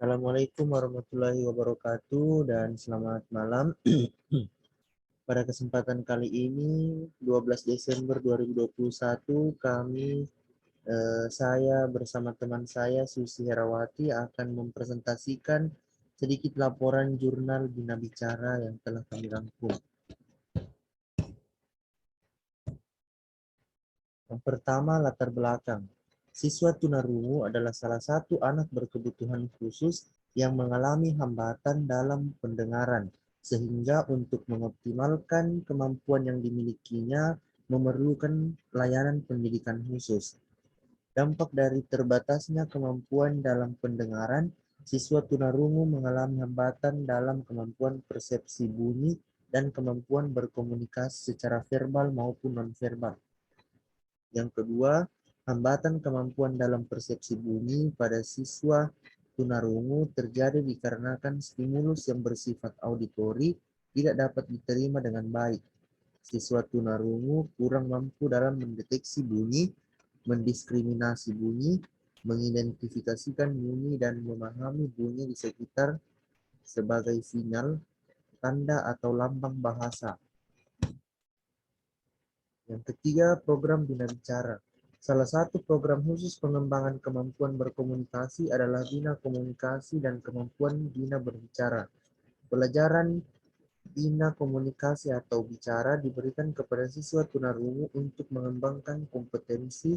Assalamualaikum warahmatullahi wabarakatuh dan selamat malam. Pada kesempatan kali ini 12 Desember 2021 saya bersama teman saya Susi Herawati akan mempresentasikan sedikit laporan jurnal Bina Bicara yang telah kami rangkum. Yang pertama, latar belakang. Siswa tunarungu adalah salah satu anak berkebutuhan khusus yang mengalami hambatan dalam pendengaran, sehingga untuk mengoptimalkan kemampuan yang dimilikinya memerlukan layanan pendidikan khusus. Dampak dari terbatasnya kemampuan dalam pendengaran, siswa tunarungu mengalami hambatan dalam kemampuan persepsi bunyi dan kemampuan berkomunikasi secara verbal maupun nonverbal. Yang kedua, hambatan kemampuan dalam persepsi bunyi pada siswa tunarungu terjadi dikarenakan stimulus yang bersifat auditori tidak dapat diterima dengan baik. Siswa tunarungu kurang mampu dalam mendeteksi bunyi, mendiskriminasi bunyi, mengidentifikasikan bunyi dan memahami bunyi di sekitar sebagai sinyal, tanda atau lambang bahasa. Yang ketiga, program Bina Bicara. Salah satu program khusus pengembangan kemampuan berkomunikasi adalah Bina Komunikasi dan Kemampuan Bina Berbicara. Pelajaran Bina Komunikasi atau bicara diberikan kepada siswa tunarungu untuk mengembangkan kompetensi,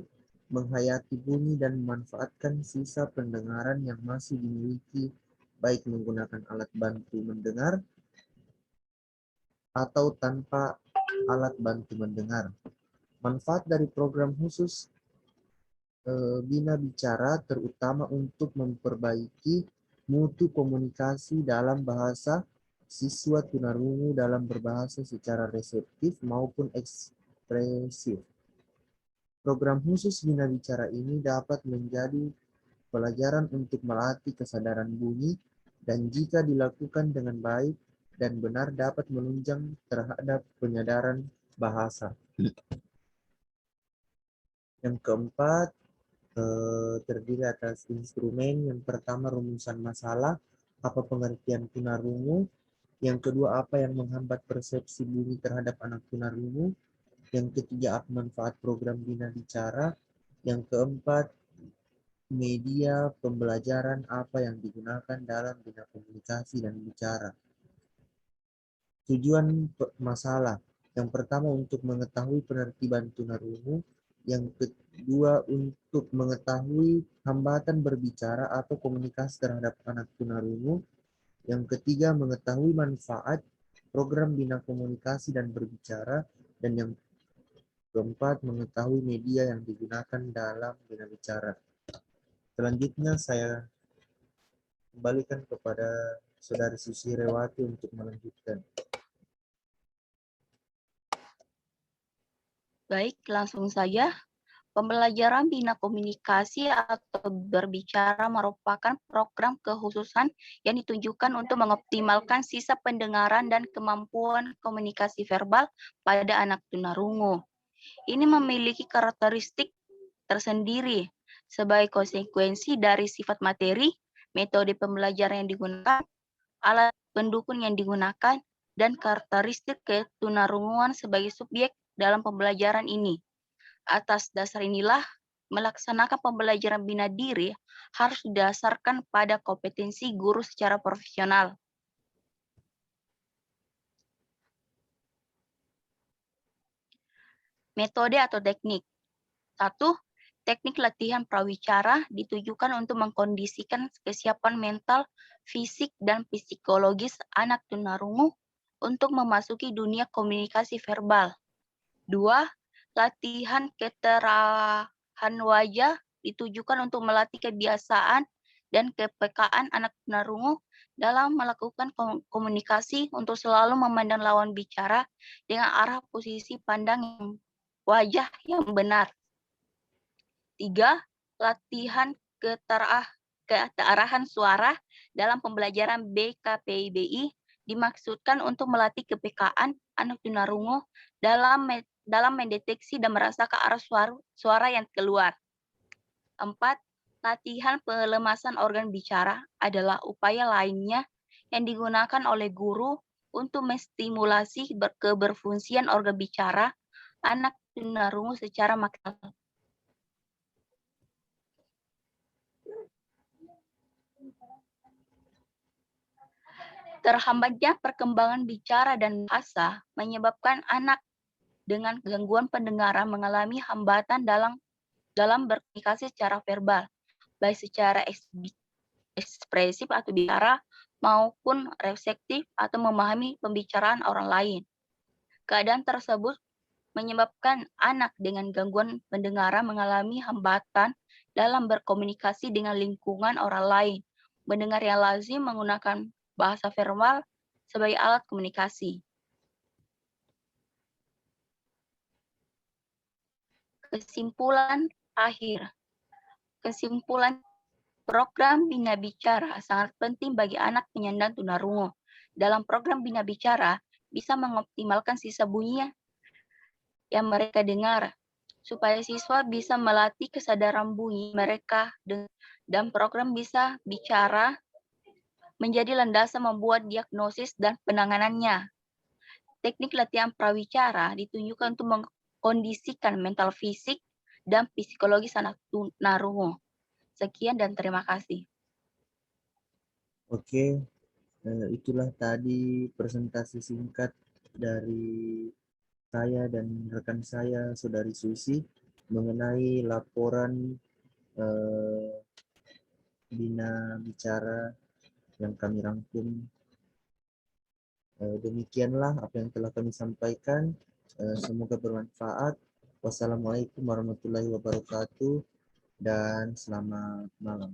menghayati bunyi dan memanfaatkan sisa pendengaran yang masih dimiliki, baik menggunakan alat bantu mendengar atau tanpa alat bantu mendengar. Manfaat dari program khusus Bina Bicara terutama untuk memperbaiki mutu komunikasi dalam bahasa siswa tunarungu dalam berbahasa secara reseptif maupun ekspresif. Program khusus Bina Bicara ini dapat menjadi pelajaran untuk melatih kesadaran bunyi dan jika dilakukan dengan baik dan benar dapat menunjang terhadap penyadaran bahasa. Yang keempat, terdiri atas instrumen. Yang pertama, rumusan masalah, apa pengertian tunarungu. Yang kedua, apa yang menghambat persepsi bunyi terhadap anak tunarungu. Yang ketiga, apa manfaat program Bina Bicara. Yang keempat, media pembelajaran apa yang digunakan dalam bina komunikasi dan bicara. Tujuan masalah. Yang pertama, untuk mengetahui penertiban tunarungu. Yang kedua, untuk mengetahui hambatan berbicara atau komunikasi terhadap anak tunarungu. Yang ketiga, mengetahui manfaat program bina komunikasi dan berbicara. Dan yang keempat, mengetahui media yang digunakan dalam bina bicara. Selanjutnya saya kembalikan kepada Saudari Susi Herawati untuk melanjutkan. Baik, langsung saja. Pembelajaran Bina Komunikasi atau Berbicara merupakan program kekhususan yang ditujukan untuk mengoptimalkan sisa pendengaran dan kemampuan komunikasi verbal pada anak tunarungu. Ini memiliki karakteristik tersendiri sebagai konsekuensi dari sifat materi, metode pembelajaran yang digunakan, alat pendukung yang digunakan, dan karakteristik ketunarunguan sebagai subjek dalam pembelajaran ini. Atas dasar inilah, melaksanakan pembelajaran bina diri harus didasarkan pada kompetensi guru secara profesional. Metode atau teknik. 1. Teknik latihan prawicara ditujukan untuk mengkondisikan kesiapan mental, fisik, dan psikologis anak tunarungu untuk memasuki dunia komunikasi verbal. 2. Latihan keterahan wajah ditujukan untuk melatih kebiasaan dan kepekaan anak tunarungu dalam melakukan komunikasi untuk selalu memandang lawan bicara dengan arah posisi pandang wajah yang benar. 3. Latihan kearahan suara dalam pembelajaran BKPBI dimaksudkan untuk melatih kepekaan anak tunarungu dalam mendeteksi dan merasakan arah suara yang keluar. 4. Latihan pelemasan organ bicara adalah upaya lainnya yang digunakan oleh guru untuk menstimulasi keberfungsian organ bicara anak tunarungu secara maksimal. Terhambatnya perkembangan bicara dan bahasa menyebabkan anak dengan gangguan pendengaran mengalami hambatan dalam berkomunikasi secara verbal, baik secara ekspresif atau bicara maupun reseptif atau memahami pembicaraan orang lain. Keadaan tersebut menyebabkan anak dengan gangguan pendengaran mengalami hambatan dalam berkomunikasi dengan lingkungan orang lain, mendengar yang lazim menggunakan bahasa verbal sebagai alat komunikasi. Kesimpulan akhir. Kesimpulan program Bina Bicara sangat penting bagi anak penyandang tunarungu. Dalam program Bina Bicara bisa mengoptimalkan sisa bunyi yang mereka dengar, supaya siswa bisa melatih kesadaran bunyi mereka dan program bisa bicara menjadi landasan membuat diagnosis dan penanganannya. Teknik latihan prawicara ditunjukkan untuk mengkondisikan mental fisik dan psikologis anak tunarungu. Sekian dan terima kasih. Oke, itulah tadi presentasi singkat dari saya dan rekan saya, Saudari Susi, mengenai laporan Bina Bicara yang kami rangkum. Demikianlah apa yang telah kami sampaikan. Semoga bermanfaat. Wassalamualaikum warahmatullahi wabarakatuh dan selamat malam.